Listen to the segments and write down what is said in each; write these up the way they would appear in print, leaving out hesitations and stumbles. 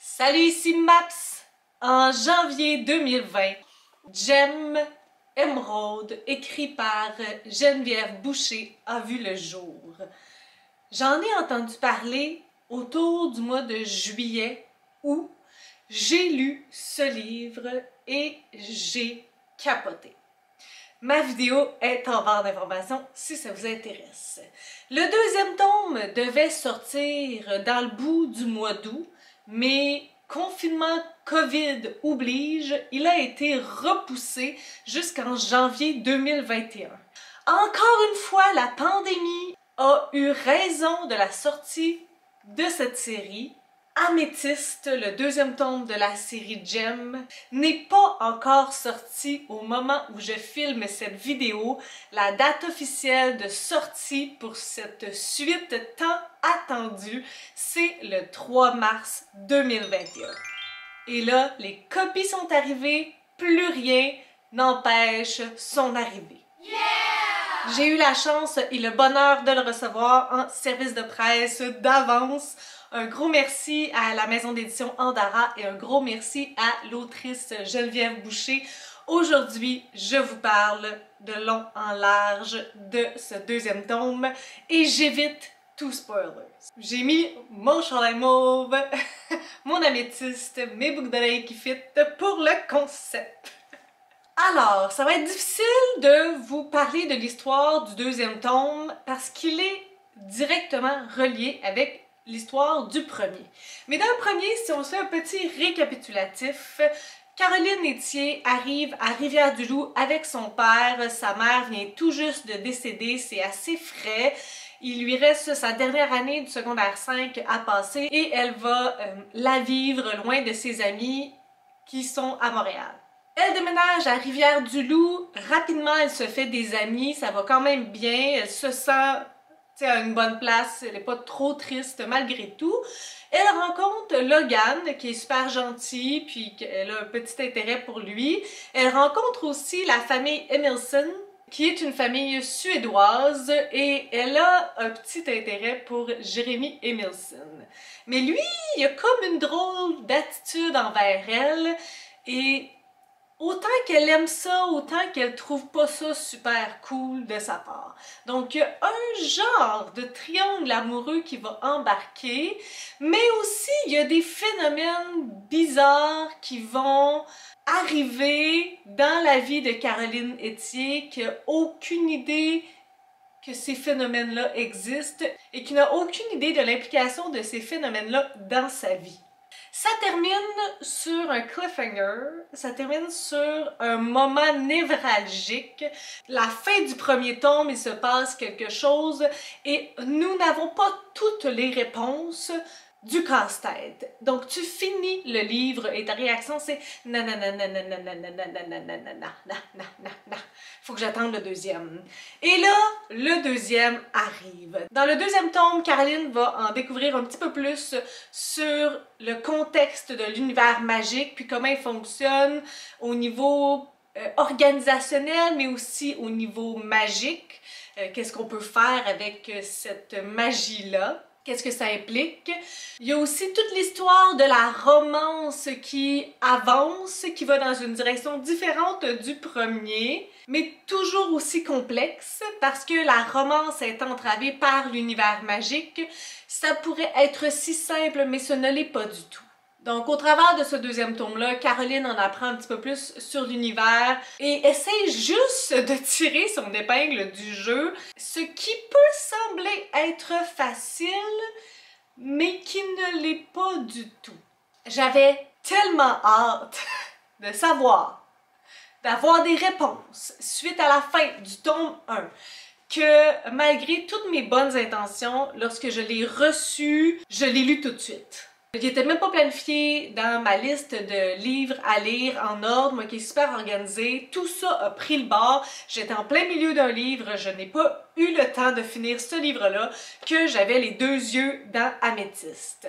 Salut, ici Maps! En janvier 2020, Gem Émeraude, écrit par Geneviève Boucher, a vu le jour. J'en ai entendu parler autour du mois de juillet où j'ai lu ce livre et j'ai capoté. Ma vidéo est en barre d'informations si ça vous intéresse. Le deuxième tome devait sortir dans le bout du mois d'août, mais confinement COVID oblige, il a été repoussé jusqu'en janvier 2021. Encore une fois, la pandémie a eu raison de la sortie de cette série. Améthyste, le deuxième tome de la série Gem, n'est pas encore sorti au moment où je filme cette vidéo. La date officielle de sortie pour cette suite tant attendue, c'est le 3 mars 2021. Et là, les copies sont arrivées, plus rien n'empêche son arrivée. Yeah! J'ai eu la chance et le bonheur de le recevoir en service de presse d'avance. Un gros merci à la maison d'édition Andara et un gros merci à l'autrice Geneviève Boucher. Aujourd'hui, je vous parle de long en large de ce deuxième tome et j'évite tout spoiler. J'ai mis mon chandail mauve, mon améthyste, mes boucles d'oreilles qui fit pour le concept. Alors, ça va être difficile de vous parler de l'histoire du deuxième tome parce qu'il est directement relié avec l'histoire du premier. Mais dans le premier, si on se fait un petit récapitulatif, Caroline Etier arrive à Rivière-du-Loup avec son père. Sa mère vient tout juste de décéder, c'est assez frais. Il lui reste sa dernière année du secondaire 5 à passer et elle va la vivre loin de ses amis qui sont à Montréal. Elle déménage à Rivière-du-Loup. Rapidement, elle se fait des amis. Ça va quand même bien. Elle se sent à une bonne place, elle n'est pas trop triste malgré tout. Elle rencontre Logan, qui est super gentil, puis elle a un petit intérêt pour lui. Elle rencontre aussi la famille Emilson, qui est une famille suédoise, et elle a un petit intérêt pour Jérémy Emilson. Mais lui, il a comme une drôle d'attitude envers elle, et autant qu'elle aime ça, autant qu'elle trouve pas ça super cool de sa part. Donc, il y a un genre de triangle amoureux qui va embarquer, mais aussi il y a des phénomènes bizarres qui vont arriver dans la vie de Caroline Etier, qui n'a aucune idée que ces phénomènes-là existent et qui n'a aucune idée de l'implication de ces phénomènes-là dans sa vie. Ça termine sur un cliffhanger, ça termine sur un moment névralgique. La fin du premier tome, il se passe quelque chose et nous n'avons pas toutes les réponses du casse-tête. Donc tu finis le livre et ta réaction c'est faut que j'attende le deuxième. Et là, le deuxième arrive. Dans le deuxième tome, Caroline va en découvrir un petit peu plus sur le contexte de l'univers magique, puis comment il fonctionne au niveau organisationnel, mais aussi au niveau magique. Qu'est-ce qu'on peut faire avec cette magie-là? Qu'est-ce que ça implique? Il y a aussi toute l'histoire de la romance qui avance, qui va dans une direction différente du premier, mais toujours aussi complexe parce que la romance est entravée par l'univers magique. Ça pourrait être si simple, mais ce ne l'est pas du tout. Donc, au travers de ce deuxième tome-là, Caroline en apprend un petit peu plus sur l'univers et essaie juste de tirer son épingle du jeu, ce qui peut sembler être facile, mais qui ne l'est pas du tout. J'avais tellement hâte de savoir, d'avoir des réponses suite à la fin du tome 1, que malgré toutes mes bonnes intentions, lorsque je l'ai reçu, je l'ai lu tout de suite. Il n'était même pas planifié dans ma liste de livres à lire en ordre, moi qui est super organisée. Tout ça a pris le bord. J'étais en plein milieu d'un livre, je n'ai pas eu le temps de finir ce livre-là, que j'avais les deux yeux dans Améthyste.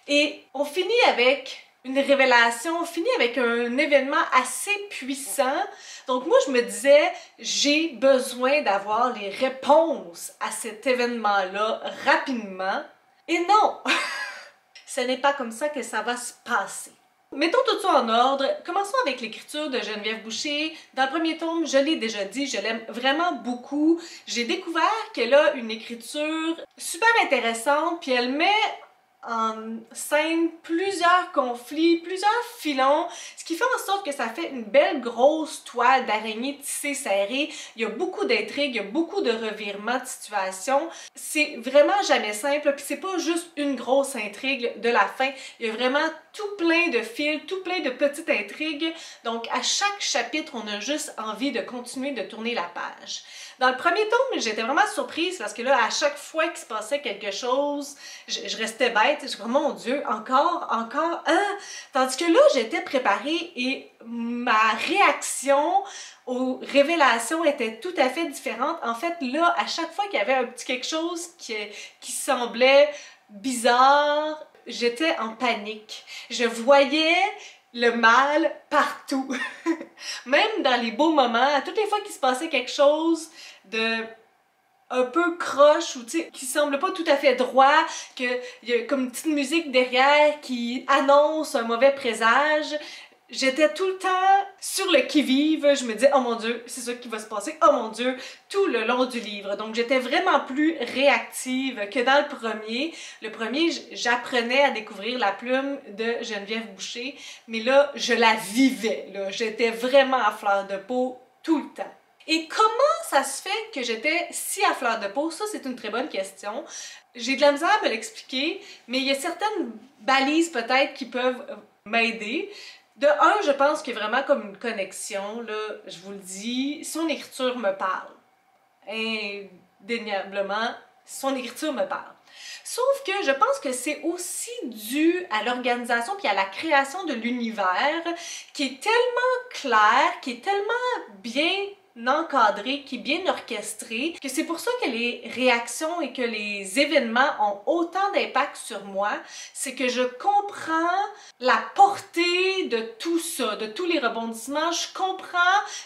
Et on finit avec une révélation, on finit avec un événement assez puissant. Donc moi je me disais, j'ai besoin d'avoir les réponses à cet événement-là rapidement. Et non! ce n'est pas comme ça que ça va se passer. Mettons tout ça en ordre. Commençons avec l'écriture de Geneviève Boucher. Dans le premier tome, je l'ai déjà dit, je l'aime vraiment beaucoup. J'ai découvert qu'elle a une écriture super intéressante, puis elle met en scène plusieurs conflits, plusieurs filons, ce qui fait en sorte que ça fait une belle grosse toile d'araignée tissée serrée. Il y a beaucoup d'intrigues, il y a beaucoup de revirements de situation. C'est vraiment jamais simple, puis c'est pas juste une grosse intrigue de la fin. Il y a vraiment tout plein de fils, tout plein de petites intrigues. Donc à chaque chapitre, on a juste envie de continuer de tourner la page. Dans le premier tome, j'étais vraiment surprise parce que là, à chaque fois qu'il se passait quelque chose, je restais bête. Je me disais, mon Dieu, encore, hein? Tandis que là, j'étais préparée et ma réaction aux révélations était tout à fait différente. En fait, là, à chaque fois qu'il y avait un petit quelque chose qui semblait bizarre, j'étais en panique. Je voyais le mal partout. Même dans les beaux moments, à toutes les fois qu'il se passait quelque chose de un peu croche ou qui semble pas tout à fait droit, qu'il y a comme une petite musique derrière qui annonce un mauvais présage, j'étais tout le temps sur le qui-vive. Je me disais, oh mon Dieu, c'est ça qui va se passer, oh mon Dieu, tout le long du livre. Donc j'étais vraiment plus réactive que dans le premier. Le premier, j'apprenais à découvrir la plume de Geneviève Boucher, mais là, je la vivais. J'étais vraiment à fleur de peau tout le temps. Et comment ça se fait que j'étais si à fleur de peau? Ça, c'est une très bonne question. J'ai de la misère à me l'expliquer, mais il y a certaines balises peut-être qui peuvent m'aider. De un, je pense qu'il y a vraiment comme une connexion, là, je vous le dis, son écriture me parle. Indéniablement, son écriture me parle. Sauf que je pense que c'est aussi dû à l'organisation puis à la création de l'univers qui est tellement clair, qui est tellement bien encadré, qui est bien orchestré, que c'est pour ça que les réactions et que les événements ont autant d'impact sur moi, c'est que je comprends la portée de tout ça, de tous les rebondissements, je comprends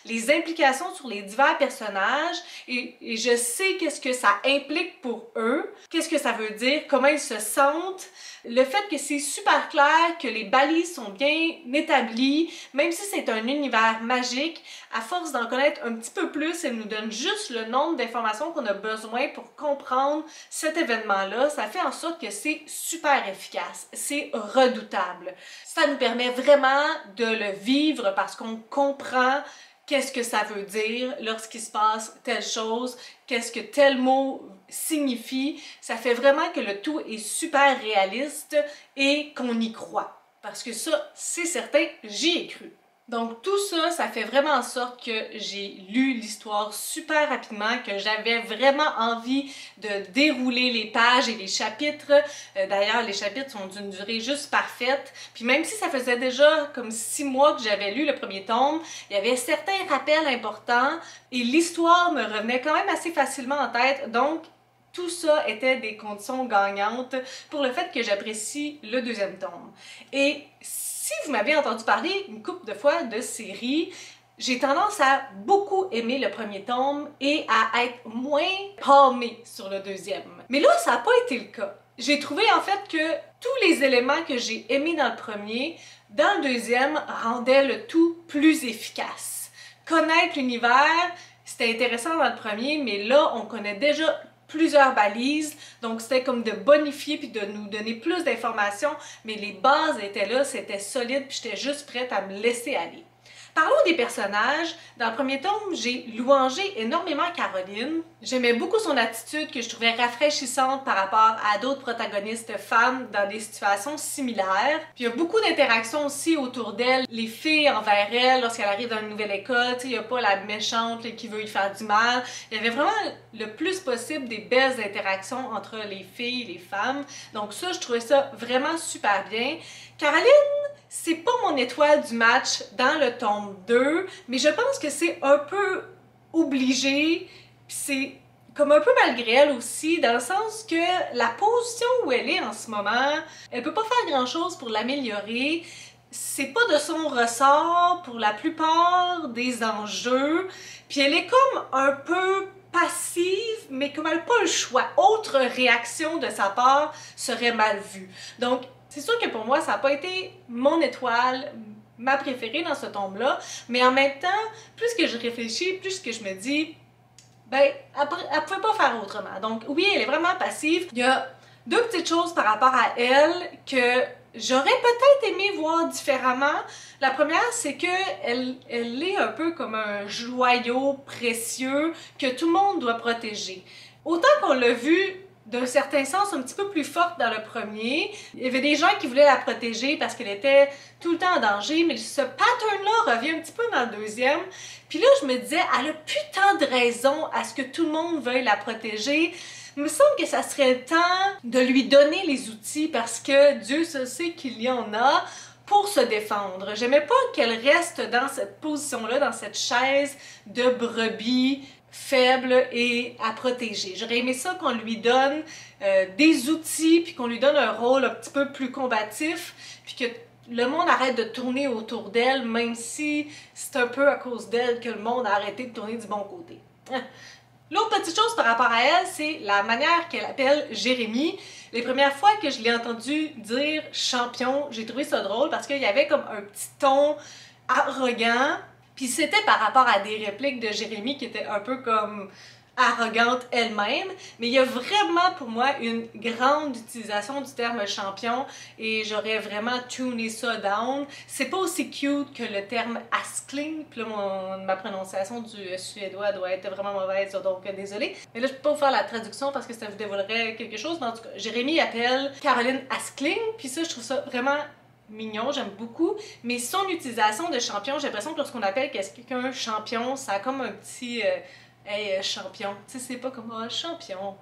les implications sur les divers personnages et je sais qu'est-ce que ça implique pour eux, qu'est-ce que ça veut dire, comment ils se sentent, le fait que c'est super clair, que les balises sont bien établies, même si c'est un univers magique, à force d'en connaître un petit peu plus, elle nous donne juste le nombre d'informations qu'on a besoin pour comprendre cet événement-là. Ça fait en sorte que c'est super efficace, c'est redoutable. Ça nous permet vraiment de le vivre parce qu'on comprend qu'est-ce que ça veut dire lorsqu'il se passe telle chose, qu'est-ce que tel mot signifie. Ça fait vraiment que le tout est super réaliste et qu'on y croit. Parce que ça, c'est certain, j'y ai cru. Donc tout ça, ça fait vraiment en sorte que j'ai lu l'histoire super rapidement, que j'avais vraiment envie de dérouler les pages et les chapitres. D'ailleurs, les chapitres sont d'une durée juste parfaite. Puis même si ça faisait déjà comme 6 mois que j'avais lu le premier tome, il y avait certains rappels importants et l'histoire me revenait quand même assez facilement en tête. Donc tout ça était des conditions gagnantes pour le fait que j'apprécie le deuxième tome. Et si vous m'avez entendu parler une couple de fois de séries, j'ai tendance à beaucoup aimer le premier tome et à être moins pâmée sur le deuxième. Mais là, ça n'a pas été le cas. J'ai trouvé en fait que tous les éléments que j'ai aimés dans le premier, dans le deuxième, rendaient le tout plus efficace. Connaître l'univers, c'était intéressant dans le premier, mais là, on connaît déjà plusieurs balises, donc c'était comme de bonifier puis de nous donner plus d'informations, mais les bases étaient là, c'était solide, puis j'étais juste prête à me laisser aller. Parlons des personnages. Dans le premier tome, j'ai louangé énormément Caroline. J'aimais beaucoup son attitude que je trouvais rafraîchissante par rapport à d'autres protagonistes femmes dans des situations similaires. Puis il y a beaucoup d'interactions aussi autour d'elle, les filles envers elle lorsqu'elle arrive dans une nouvelle école. Il n'y a pas la méchante là, qui veut y faire du mal. Il y avait vraiment le plus possible des belles interactions entre les filles et les femmes. Donc ça, je trouvais ça vraiment super bien. Caroline, c'est pas mon étoile du match dans le tome 2, mais je pense que c'est un peu obligé, puis c'est comme un peu malgré elle aussi, dans le sens que la position où elle est en ce moment, elle peut pas faire grand-chose pour l'améliorer. C'est pas de son ressort pour la plupart des enjeux, puis elle est comme un peu passive, mais comme elle n'a pas le choix. Autre réaction de sa part serait mal vue. Donc, C'est sûr que pour moi, ça n'a pas été mon étoile, ma préférée dans ce tome-là, mais en même temps, plus que je réfléchis, plus que je me dis, ben, elle pouvait pas faire autrement. Donc oui, elle est vraiment passive. Il y a deux petites choses par rapport à elle que j'aurais peut-être aimé voir différemment. La première, c'est que elle est un peu comme un joyau précieux que tout le monde doit protéger. Autant qu'on l'a vu d'un certain sens un petit peu plus forte dans le premier. Il y avait des gens qui voulaient la protéger parce qu'elle était tout le temps en danger, mais ce pattern-là revient un petit peu dans le deuxième. Puis là, je me disais, elle a plus tant de raisons à ce que tout le monde veuille la protéger. Il me semble que ça serait le temps de lui donner les outils parce que Dieu se sait qu'il y en a pour se défendre. J'aimais pas qu'elle reste dans cette position-là, dans cette chaise de brebis faible et à protéger. J'aurais aimé ça qu'on lui donne des outils, puis qu'on lui donne un rôle un petit peu plus combatif, puis que le monde arrête de tourner autour d'elle, même si c'est un peu à cause d'elle que le monde a arrêté de tourner du bon côté. L'autre petite chose par rapport à elle, c'est la manière qu'elle appelle Jérémy. Les premières fois que je l'ai entendu dire champion, j'ai trouvé ça drôle parce qu'il y avait comme un petit ton arrogant. Puis c'était par rapport à des répliques de Jérémy qui étaient un peu comme arrogante elle-même, mais il y a vraiment pour moi une grande utilisation du terme champion et j'aurais vraiment tuné ça down. C'est pas aussi cute que le terme askling, puis là ma prononciation du suédois doit être vraiment mauvaise, donc désolée. Mais là je peux pas vous faire la traduction parce que ça vous dévoilerait quelque chose, mais en tout cas, Jérémy appelle Caroline askling, puis ça je trouve ça vraiment mignon, j'aime beaucoup, mais son utilisation de champion, j'ai l'impression que lorsqu'on appelle quelqu'un champion, ça a comme un petit hey, champion, tu sais, c'est pas comme oh, champion.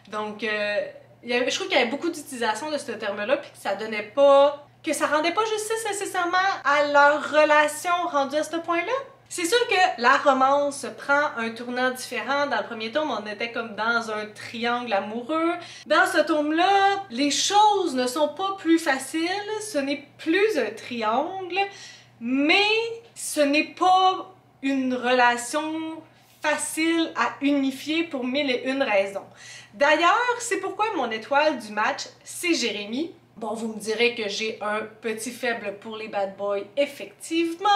Donc, je trouve qu'il y avait beaucoup d'utilisation de ce terme-là, puis que ça donnait pas, que ça rendait pas justice nécessairement à leur relation rendue à ce point-là. C'est sûr que la romance prend un tournant différent. Dans le premier tome, on était comme dans un triangle amoureux. Dans ce tome-là, les choses ne sont pas plus faciles. Ce n'est plus un triangle, mais ce n'est pas une relation facile à unifier pour mille et une raisons. D'ailleurs, c'est pourquoi mon étoile du match, c'est Jérémy. Bon, vous me direz que j'ai un petit faible pour les bad boys, effectivement.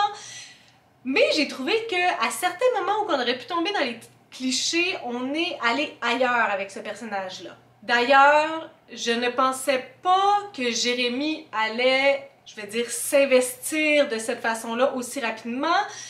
Mais j'ai trouvé qu'à certains moments où on aurait pu tomber dans les clichés, on est allé ailleurs avec ce personnage-là. D'ailleurs, je ne pensais pas que Jérémy allait, je vais dire, s'investir de cette façon-là aussi rapidement.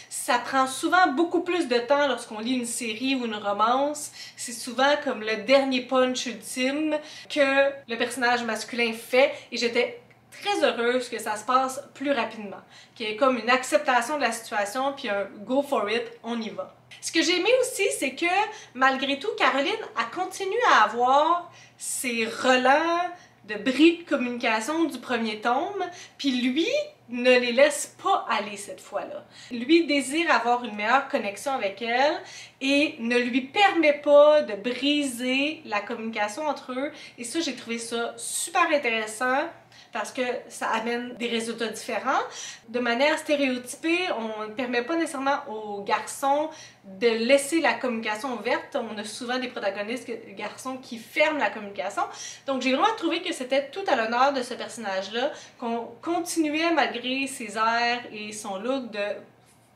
Ça prend souvent beaucoup plus de temps lorsqu'on lit une série ou une romance. C'est souvent comme le dernier punch ultime que le personnage masculin fait et j'étais très heureuse que ça se passe plus rapidement, qu'il y ait comme une acceptation de la situation puis un go for it, on y va. Ce que j'ai aimé aussi, c'est que malgré tout, Caroline a continué à avoir ses relents de bris de communication du premier tome, puis lui ne les laisse pas aller cette fois-là. Lui désire avoir une meilleure connexion avec elle et ne lui permet pas de briser la communication entre eux. Et ça, j'ai trouvé ça super intéressant parce que ça amène des résultats différents. De manière stéréotypée, on ne permet pas nécessairement aux garçons de laisser la communication ouverte. On a souvent des protagonistes garçons qui ferment la communication. Donc j'ai vraiment trouvé que c'était tout à l'honneur de ce personnage-là, qu'on continuait malgré ses airs et son look de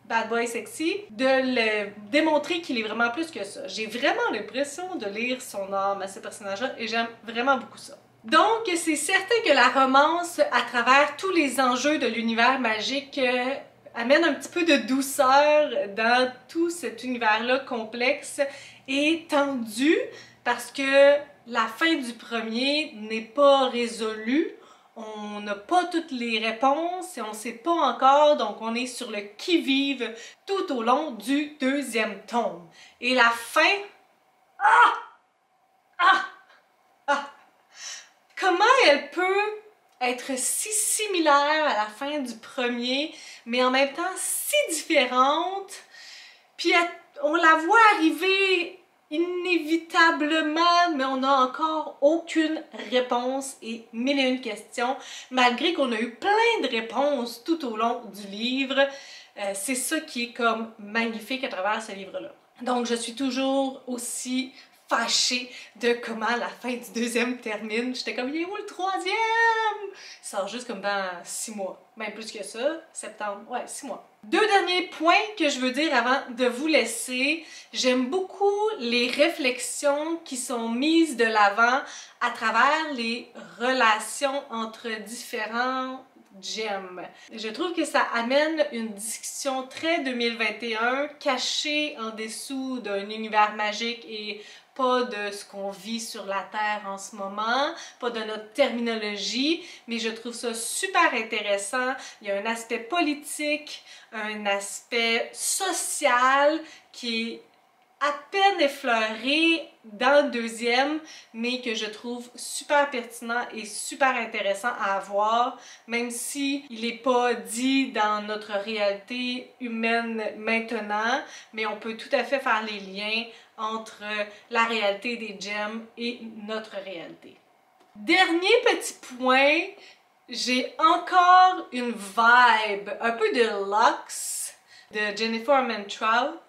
bad boy sexy, de le démontrer qu'il est vraiment plus que ça. J'ai vraiment l'impression de lire son âme à ce personnage-là et j'aime vraiment beaucoup ça. Donc, c'est certain que la romance, à travers tous les enjeux de l'univers magique, amène un petit peu de douceur dans tout cet univers-là complexe et tendu, parce que la fin du premier n'est pas résolue. On n'a pas toutes les réponses et on ne sait pas encore, donc on est sur le qui-vive tout au long du deuxième tome. Et la fin... Ah! Ah! Ah! Comment elle peut être si similaire à la fin du premier, mais en même temps si différente, puis on la voit arriver inévitablement, mais on n'a encore aucune réponse et mille et une questions, malgré qu'on a eu plein de réponses tout au long du livre. C'est ça qui est comme magnifique à travers ce livre-là. Donc je suis toujours aussi fâchée de comment la fin du deuxième termine. J'étais comme, il est où le troisième? Il sort juste comme dans 6 mois. Même plus que ça, septembre, ouais, 6 mois. 2 derniers points que je veux dire avant de vous laisser. J'aime beaucoup les réflexions qui sont mises de l'avant à travers les relations entre différents gems. Je trouve que ça amène une discussion très 2021, cachée en dessous d'un univers magique et pas de ce qu'on vit sur la Terre en ce moment, pas de notre terminologie, mais je trouve ça super intéressant. Il y a un aspect politique, un aspect social qui est à peine effleuré dans le deuxième, mais que je trouve super pertinent et super intéressant à avoir, même si il n'est pas dit dans notre réalité humaine maintenant, mais on peut tout à fait faire les liens entre la réalité des gems et notre réalité. Dernier petit point, j'ai encore une vibe un peu de Lux de Jennifer Mantrout.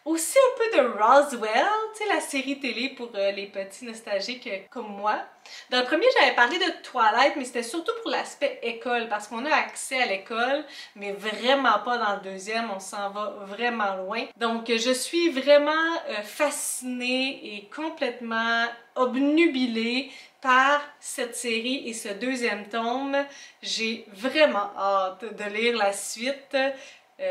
Aussi un peu de Roswell, tu sais, la série télé pour les petits nostalgiques comme moi. Dans le premier, j'avais parlé de Twilight, mais c'était surtout pour l'aspect école, parce qu'on a accès à l'école, mais vraiment pas dans le deuxième, on s'en va vraiment loin. Donc, je suis vraiment fascinée et complètement obnubilée par cette série et ce deuxième tome. J'ai vraiment hâte de lire la suite.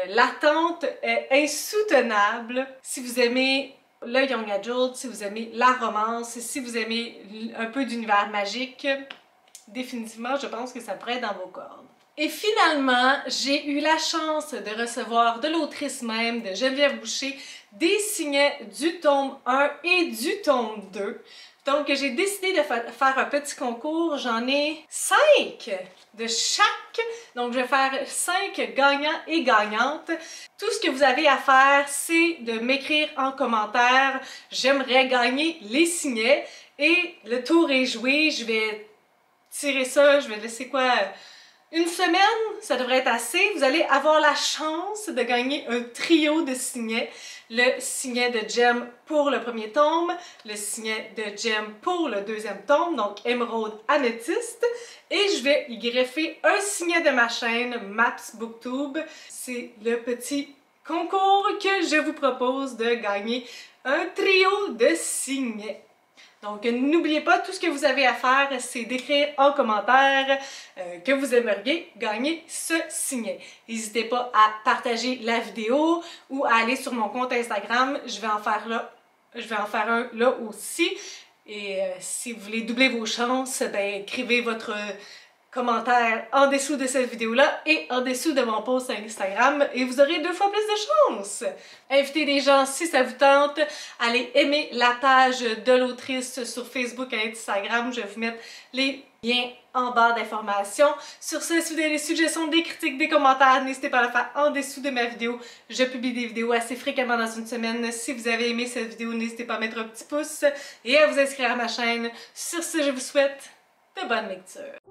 L'attente est insoutenable. Si vous aimez le Young Adult, si vous aimez la romance, si vous aimez un peu d'univers magique, définitivement, je pense que ça pourrait être dans vos cordes. Et finalement, j'ai eu la chance de recevoir de l'autrice même, de Geneviève Boucher, des signets du tome 1 et du tome 2. Donc, j'ai décidé de faire un petit concours. J'en ai 5 de chaque. Donc, je vais faire 5 gagnants et gagnantes. Tout ce que vous avez à faire, c'est de m'écrire en commentaire « J'aimerais gagner les signets » et le tour est joué. Je vais tirer ça, je vais laisser quoi? Une semaine, ça devrait être assez. Vous allez avoir la chance de gagner un trio de signets. Le signet de Gem pour le premier tome, le signet de Gem pour le deuxième tome, donc émeraude améthyste. Et je vais y greffer un signet de ma chaîne Maps Booktube. C'est le petit concours que je vous propose de gagner un trio de signets. Donc, n'oubliez pas, tout ce que vous avez à faire, c'est d'écrire en commentaire que vous aimeriez gagner ce signet. N'hésitez pas à partager la vidéo ou à aller sur mon compte Instagram. Je vais en faire un là aussi. Et si vous voulez doubler vos chances, ben, écrivez votre commentaire en dessous de cette vidéo-là et en dessous de mon post Instagram et vous aurez 2 fois plus de chance! Invitez des gens si ça vous tente, allez aimer la page de l'autrice sur Facebook et Instagram, je vais vous mettre les liens en barre d'informations. Sur ce, si vous avez des suggestions, des critiques, des commentaires, n'hésitez pas à le faire en dessous de ma vidéo. Je publie des vidéos assez fréquemment dans une semaine. Si vous avez aimé cette vidéo, n'hésitez pas à mettre un petit pouce et à vous inscrire à ma chaîne. Sur ce, je vous souhaite de bonnes lectures.